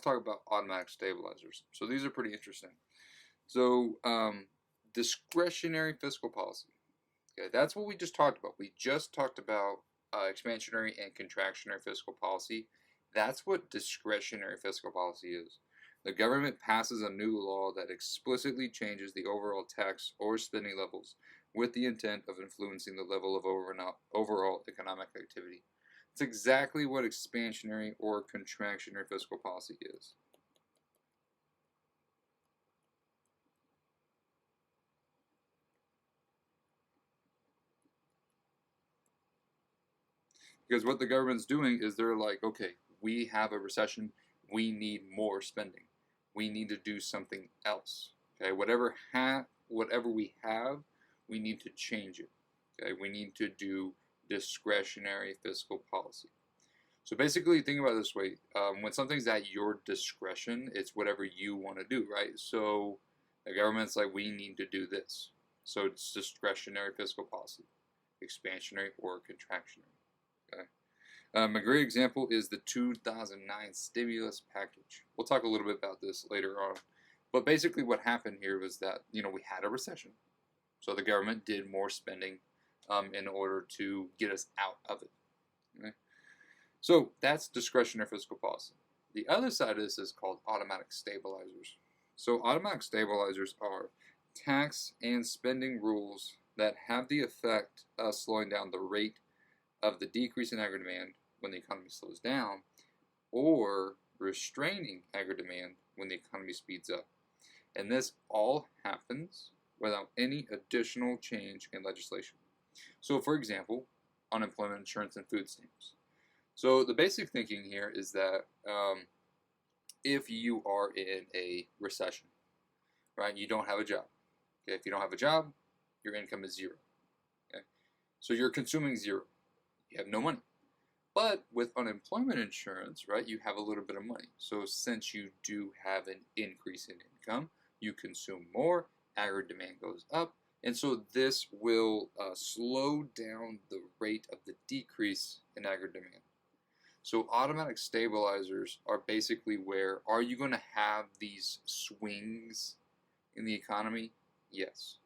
talk about automatic stabilizers. So these are pretty interesting. So discretionary fiscal policy. Okay, that's what we just talked about. We just talked about expansionary and contractionary fiscal policy. That's what discretionary fiscal policy is. The government passes a new law that explicitly changes the overall tax or spending levels with the intent of influencing the level of overall economic activity. It's exactly what expansionary or contractionary fiscal policy is. Because what the government's doing is they're like, okay, we have a recession, we need more spending. We need to do something else. Okay, whatever we have, we need to change it. Okay, we need to do discretionary fiscal policy. So basically, think about it this way: when something's at your discretion, it's whatever you want to do, right? So the government's like, we need to do this. So it's discretionary fiscal policy, expansionary or contractionary. Okay. A great example is the 2009 stimulus package. We'll talk a little bit about this later on. But basically what happened here was that, we had a recession. So the government did more spending in order to get us out of it. Okay? So that's discretionary fiscal policy. The other side of this is called automatic stabilizers. So automatic stabilizers are tax and spending rules that have the effect of slowing down the rate of the decrease in aggregate demand when the economy slows down, or restraining aggregate demand when the economy speeds up. And this all happens without any additional change in legislation. So for example, unemployment insurance and food stamps. So the basic thinking here is that if you are in a recession, right, you don't have a job. Okay, if you don't have a job, your income is zero. Okay, so you're consuming zero. You have no money. But with unemployment insurance, right, you have a little bit of money. So since you do have an increase in income, you consume more, aggregate demand goes up, and so this will slow down the rate of the decrease in aggregate demand. So automatic stabilizers are basically where, are you going to have these swings in the economy? Yes.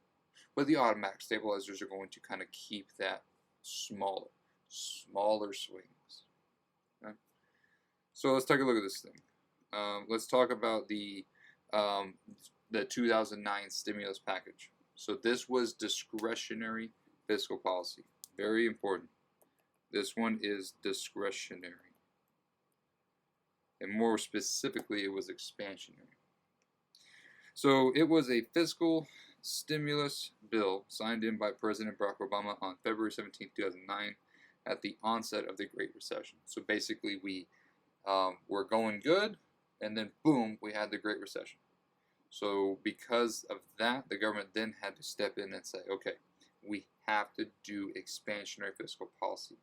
But the automatic stabilizers are going to kind of keep that smaller swings. Okay? So let's take a look at this thing. Let's talk about the 2009 stimulus package. So this was discretionary fiscal policy. Very important. This one is discretionary. And more specifically, it was expansionary. So it was a fiscal stimulus bill signed in by President Barack Obama on February 17, 2009, at the onset of the Great Recession. So basically, we were going good, and then boom, we had the Great Recession. So because of that, the government then had to step in and say, okay, we have to do expansionary fiscal policy.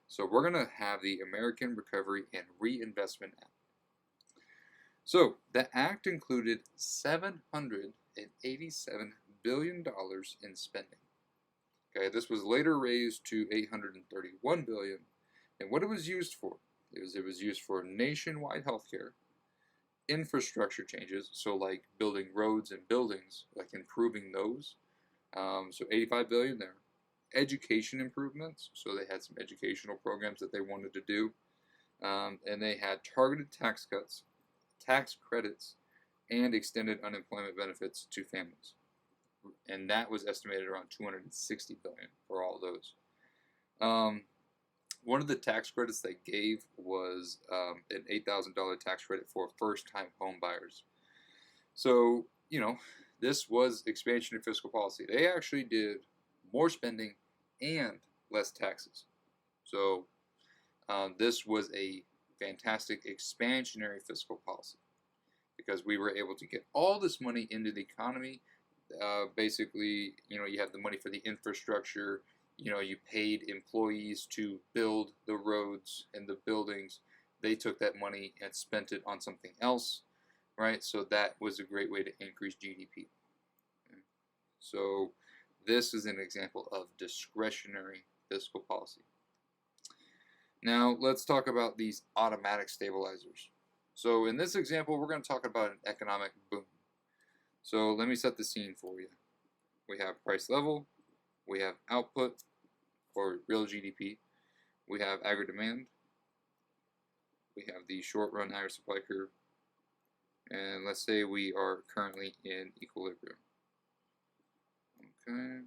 So we're going to have the American Recovery and Reinvestment Act. So the act included $787 billion in spending. Okay, this was later raised to $831 billion. And what it was used for? It was used for nationwide healthcare, infrastructure changes, so like building roads and buildings, like improving those. So $85 billion there. Education improvements, so they had some educational programs that they wanted to do. And they had targeted tax cuts, tax credits, and extended unemployment benefits to families. And that was estimated around $260 billion for all those. One of the tax credits they gave was an $8,000 tax credit for first-time home buyers. So, this was expansionary fiscal policy. They actually did more spending and less taxes. So, this was a fantastic expansionary fiscal policy because we were able to get all this money into the economy. Basically, you have the money for the infrastructure. You paid employees to build the roads and the buildings. They took that money and spent it on something else, right? So that was a great way to increase GDP. Okay? So this is an example of discretionary fiscal policy. Now let's talk about these automatic stabilizers. So in this example, we're going to talk about an economic boom. So let me set the scene for you. We have price level, we have output, or real GDP, we have aggregate demand, we have the short-run average supply curve, and let's say we are currently in equilibrium. Okay.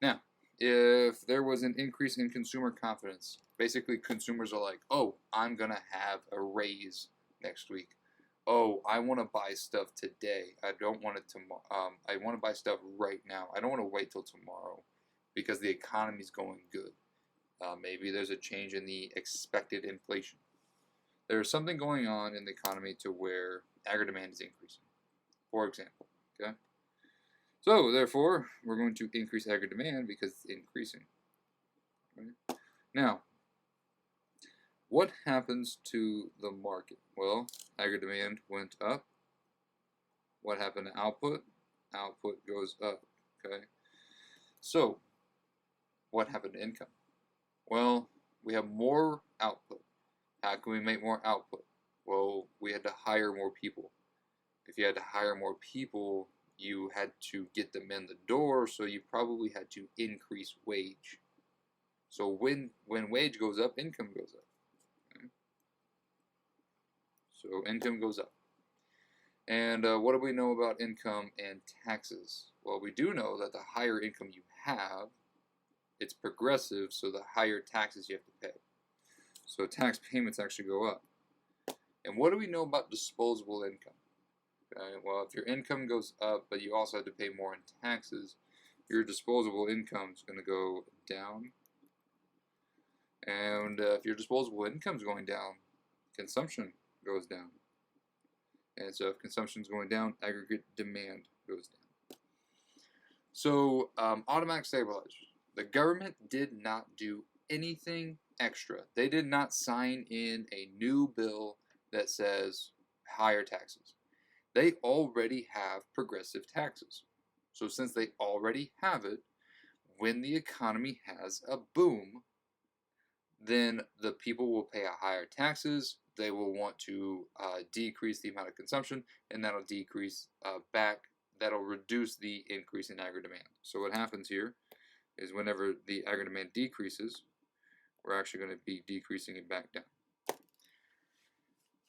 Now, if there was an increase in consumer confidence, basically consumers are like, oh, I'm going to have a raise next week. Oh, I want to buy stuff today. I don't want it tomorrow. I want to buy stuff right now. I don't want to wait till tomorrow because the economy's going good. Maybe there's a change in the expected inflation. There's something going on in the economy to where aggregate demand is increasing, for example. Okay. So, therefore, we're going to increase aggregate demand because it's increasing. Right? Now, what happens to the market? Well, aggregate demand went up. What happened to output? Output goes up. Okay. So, what happened to income? Well, we have more output. How can we make more output? Well, we had to hire more people. If you had to hire more people, you had to get them in the door, so you probably had to increase wage. So when wage goes up, income goes up. Okay? So income goes up. And what do we know about income and taxes? Well, we do know that the higher income you have, it's progressive, so the higher taxes you have to pay. So tax payments actually go up. And what do we know about disposable income? Okay, well, if your income goes up, but you also have to pay more in taxes, your disposable income is going to go down. And if your disposable income is going down, consumption goes down. And so if consumption is going down, aggregate demand goes down. So automatic stabilizers. The government did not do anything extra. They did not sign in a new bill that says higher taxes. They already have progressive taxes. So since they already have it, when the economy has a boom, then the people will pay a higher taxes. They will want to decrease the amount of consumption, and that'll decrease that'll reduce the increase in aggregate demand. So what happens here is whenever the aggregate demand decreases, we're actually going to be decreasing it back down.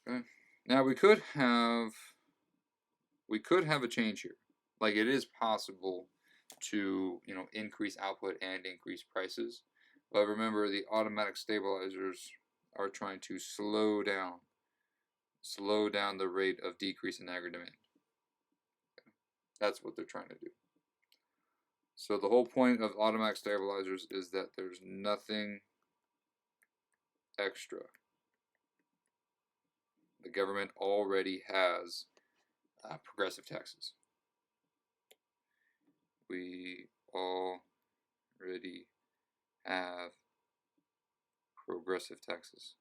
Okay. Now we could have a change here. Like it is possible to increase output and increase prices, but remember the automatic stabilizers are trying to slow down the rate of decrease in aggregate demand. Okay. That's what they're trying to do. So the whole point of automatic stabilizers is that there's nothing extra. The government already has progressive taxes. We already have progressive taxes.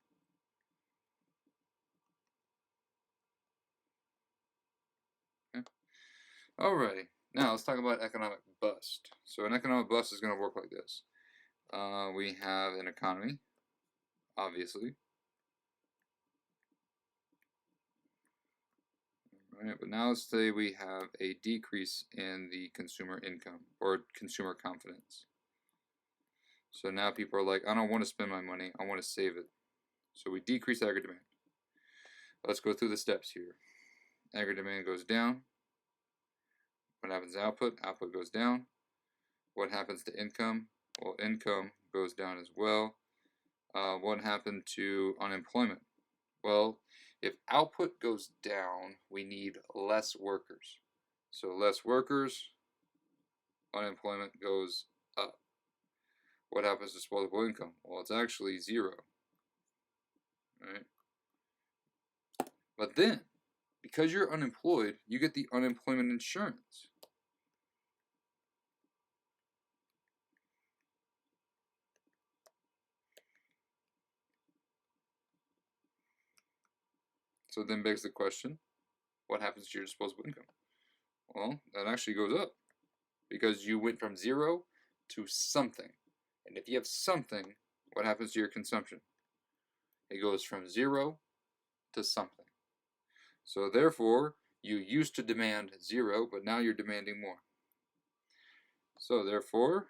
Okay. Alrighty. Now let's talk about economic bust. So an economic bust is going to work like this. We have an economy, obviously. Right, but now let's say we have a decrease in the consumer income or consumer confidence. So now people are like, I don't want to spend my money, I want to save it. So we decrease aggregate demand. Let's go through the steps here. Aggregate demand goes down. What happens to output? Output goes down. What happens to income? Well, income goes down as well. What happened to unemployment? Well, if output goes down, we need less workers. So less workers, unemployment goes up. What happens to disposable income? Well, it's actually zero. Right? But then, because you're unemployed, you get the unemployment insurance. So then begs the question, what happens to your disposable income? Well, that actually goes up because you went from zero to something. And if you have something, what happens to your consumption? It goes from 0 to something. So therefore, you used to demand 0, but now you're demanding more. So therefore,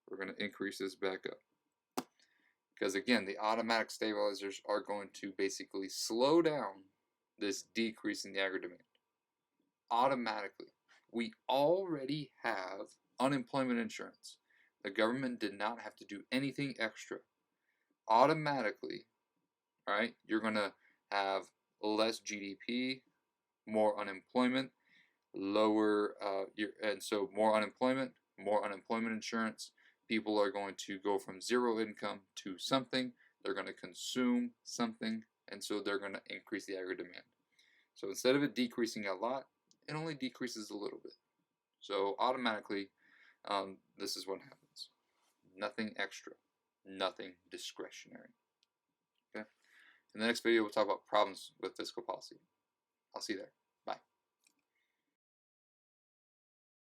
we're going to increase this back up. Because again, the automatic stabilizers are going to basically slow down this decrease in the aggregate demand. Automatically. We already have unemployment insurance. The government did not have to do anything extra. Automatically, all right, you're going to have less GDP, more unemployment, lower, and so more unemployment insurance. People are going to go from 0 income to something. They're going to consume something, and so they're going to increase the aggregate demand. So instead of it decreasing a lot, it only decreases a little bit. So automatically, this is what happens. Nothing extra, nothing discretionary. Okay. In the next video, we'll talk about problems with fiscal policy. I'll see you there.